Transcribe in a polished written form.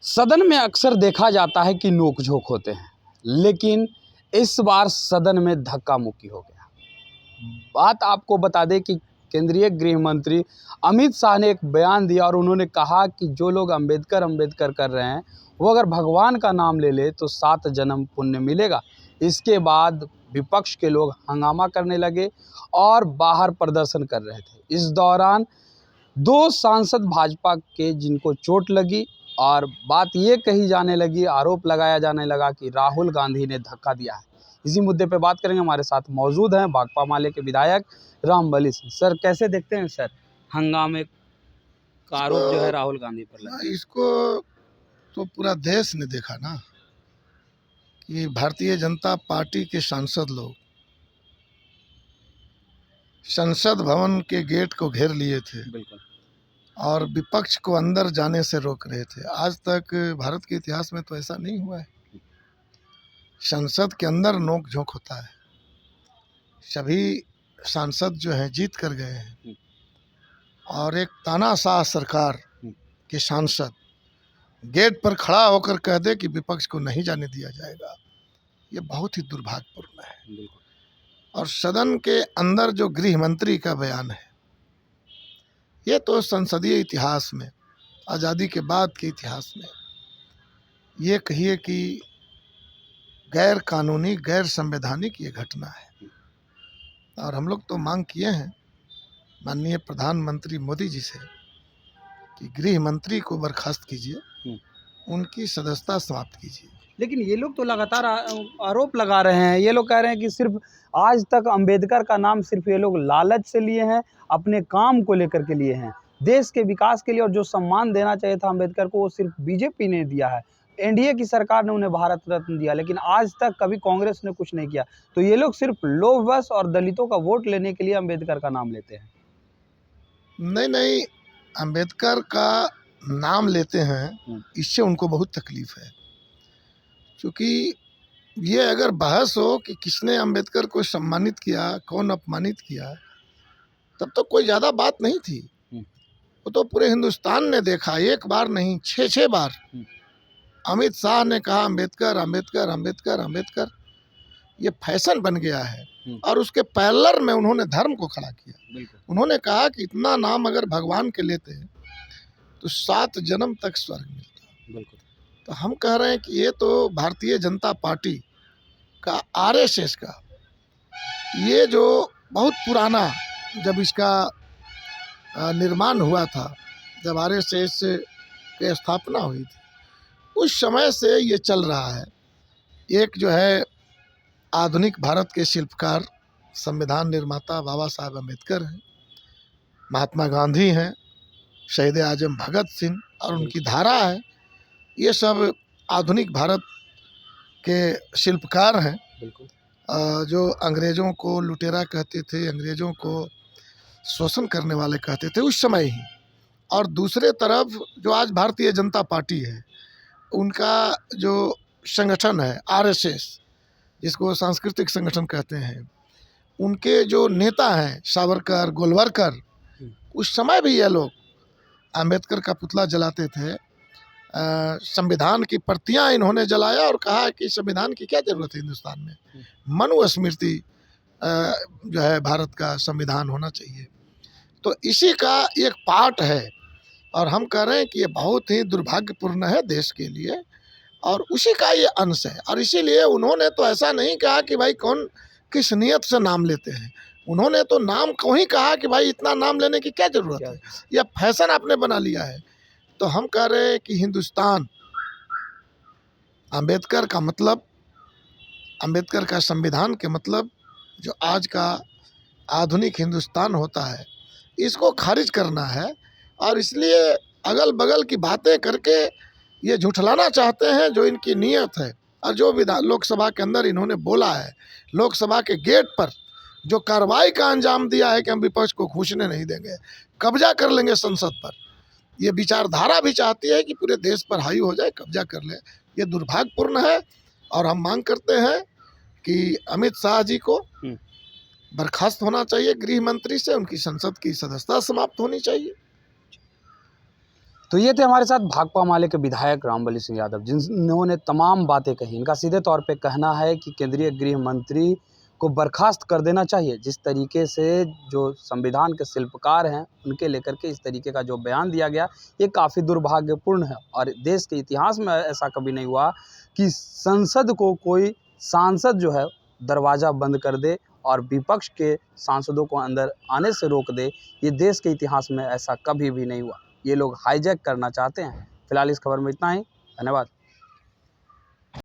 सदन में अक्सर देखा जाता है कि नोक-झोंक होते हैं, लेकिन इस बार सदन में धक्का-मुक्की हो गया। बात आपको बता दें कि केंद्रीय गृह मंत्री अमित शाह ने एक बयान दिया और उन्होंने कहा कि जो लोग अंबेडकर कर रहे हैं, वो अगर भगवान का नाम ले ले तो 7 जन्म पुण्य मिलेगा। इसके बाद विपक्ष के लोग हंगामा करने लगे और बाहर प्रदर्शन कर रहे थे। इस दौरान 2 सांसद भाजपा के जिनको चोट लगी और बात ये कही जाने लगी, आरोप लगाया जाने लगा कि राहुल गांधी ने धक्का दिया है। इसी मुद्दे पे बात करेंगे। हमारे साथ मौजूद हैं भाकपा माले के विधायक रामबली सिंह। सर, कैसे देखते हैं सर हंगामे का आरोप जो है राहुल गांधी पर लगा? इसको तो पूरा देश ने देखा ना कि भारतीय जनता पार्टी के सांसद लोग संसद भवन के गेट को घेर लिए थे। बिल्कुल। और विपक्ष को अंदर जाने से रोक रहे थे। आज तक भारत के इतिहास में तो ऐसा नहीं हुआ है। संसद के अंदर नोक झोंक होता है। सभी सांसद जो हैं जीत कर गए हैं और एक तानाशाह सरकार के सांसद गेट पर खड़ा होकर कह दे कि विपक्ष को नहीं जाने दिया जाएगा, ये बहुत ही दुर्भाग्यपूर्ण है। और सदन के अंदर जो गृह मंत्री का बयान है, ये तो संसदीय इतिहास में, आज़ादी के बाद के इतिहास में, ये कहिए कि गैर कानूनी, गैर संवैधानिक ये घटना है। और हम लोग तो मांग किए हैं माननीय प्रधानमंत्री मोदी जी से कि गृह मंत्री को बर्खास्त कीजिए, उनकी सदस्यता समाप्त कीजिए। लेकिन ये लोग तो लगातार आरोप लगा रहे हैं। ये लोग कह रहे हैं कि सिर्फ आज तक अंबेडकर का नाम सिर्फ ये लोग लालच से लिए हैं, अपने काम को लेकर के लिए हैं। देश के विकास के लिए और जो सम्मान देना चाहिए था अंबेडकर को, वो सिर्फ बीजेपी ने दिया है। एनडीए की सरकार ने उन्हें भारत रत्न दिया, लेकिन आज तक कभी कांग्रेस ने कुछ नहीं किया। तो ये लोग सिर्फ लोभवश और दलितों का वोट लेने के लिए अंबेडकर का नाम लेते हैं। नहीं, अंबेडकर का नाम लेते हैं, इससे उनको बहुत तकलीफ है। क्योंकि ये अगर बहस हो कि किसने अंबेडकर को सम्मानित किया, कौन अपमानित किया, तब तो कोई ज़्यादा बात नहीं थी। वो तो पूरे हिंदुस्तान ने देखा, एक बार नहीं 6 बार अमित शाह ने कहा अंबेडकर अंबेडकर अंबेडकर अंबेडकर। ये फैशन बन गया है। और उसके पैरेलल में उन्होंने धर्म को खड़ा किया। उन्होंने कहा कि इतना नाम अगर भगवान के लेते हैं तो 7 जन्म तक स्वर्ग मिलता। तो हम कह रहे हैं कि ये तो भारतीय जनता पार्टी का, आरएसएस का, ये जो बहुत पुराना, जब इसका निर्माण हुआ था, जब आरएसएस की स्थापना हुई थी, उस समय से ये चल रहा है। एक जो है आधुनिक भारत के शिल्पकार, संविधान निर्माता बाबा साहब अम्बेडकर हैं, महात्मा गांधी हैं, शहीद आजम भगत सिंह और उनकी धारा है। ये सब आधुनिक भारत के शिल्पकार हैं, जो अंग्रेज़ों को लुटेरा कहते थे, अंग्रेज़ों को शोषण करने वाले कहते थे उस समय ही। और दूसरे तरफ जो आज भारतीय जनता पार्टी है, उनका जो संगठन है आरएसएस, जिसको सांस्कृतिक संगठन कहते हैं, उनके जो नेता हैं सावरकर, गोलवलकर, उस समय भी ये लोग अंबेडकर का पुतला जलाते थे। संविधान की प्रतियां इन्होंने जलाया और कहा कि संविधान की क्या जरूरत है हिंदुस्तान में, मनुस्मृति जो है भारत का संविधान होना चाहिए। तो इसी का एक पार्ट है। और हम कह रहे हैं कि ये बहुत ही दुर्भाग्यपूर्ण है देश के लिए, और उसी का ये अंश है। और इसीलिए उन्होंने तो ऐसा नहीं कहा कि भाई कौन किस नियत से नाम लेते हैं, उन्होंने तो नाम को ही कहा कि भाई इतना नाम लेने की क्या जरूरत है, यह फैशन आपने बना लिया है। तो हम कह रहे हैं कि हिंदुस्तान, अंबेडकर का मतलब, अंबेडकर का संविधान के मतलब जो आज का आधुनिक हिंदुस्तान होता है, इसको खारिज करना है। और इसलिए अगल बगल की बातें करके ये झुठलाना चाहते हैं जो इनकी नीयत है। और जो लोकसभा के अंदर इन्होंने बोला है, लोकसभा के गेट पर जो कार्रवाई का अंजाम दिया है कि हम विपक्ष को घुसने नहीं देंगे, कब्जा कर लेंगे संसद पर, ये विचारधारा भी चाहती है कि पूरे देश पर हावी हो जाए, कब्जा कर ले। ये दुर्भाग्यपूर्ण है। और हम मांग करते हैं कि अमित शाह जी को बर्खास्त होना चाहिए गृह मंत्री से, उनकी संसद की सदस्यता समाप्त होनी चाहिए। तो ये थे हमारे साथ भाकपा माले के विधायक रामबली सिंह यादव, जिन्होंने तमाम बातें कही। इनका सीधे तौर पे कहना है कि केंद्रीय गृह मंत्री को बर्खास्त कर देना चाहिए। जिस तरीके से जो संविधान के शिल्पकार हैं उनके लेकर के इस तरीके का जो बयान दिया गया, ये काफ़ी दुर्भाग्यपूर्ण है। और देश के इतिहास में ऐसा कभी नहीं हुआ कि संसद को कोई सांसद जो है दरवाज़ा बंद कर दे और विपक्ष के सांसदों को अंदर आने से रोक दे। ये देश के इतिहास में ऐसा कभी भी नहीं हुआ। ये लोग हाईजैक करना चाहते हैं। फिलहाल इस खबर में इतना ही। धन्यवाद।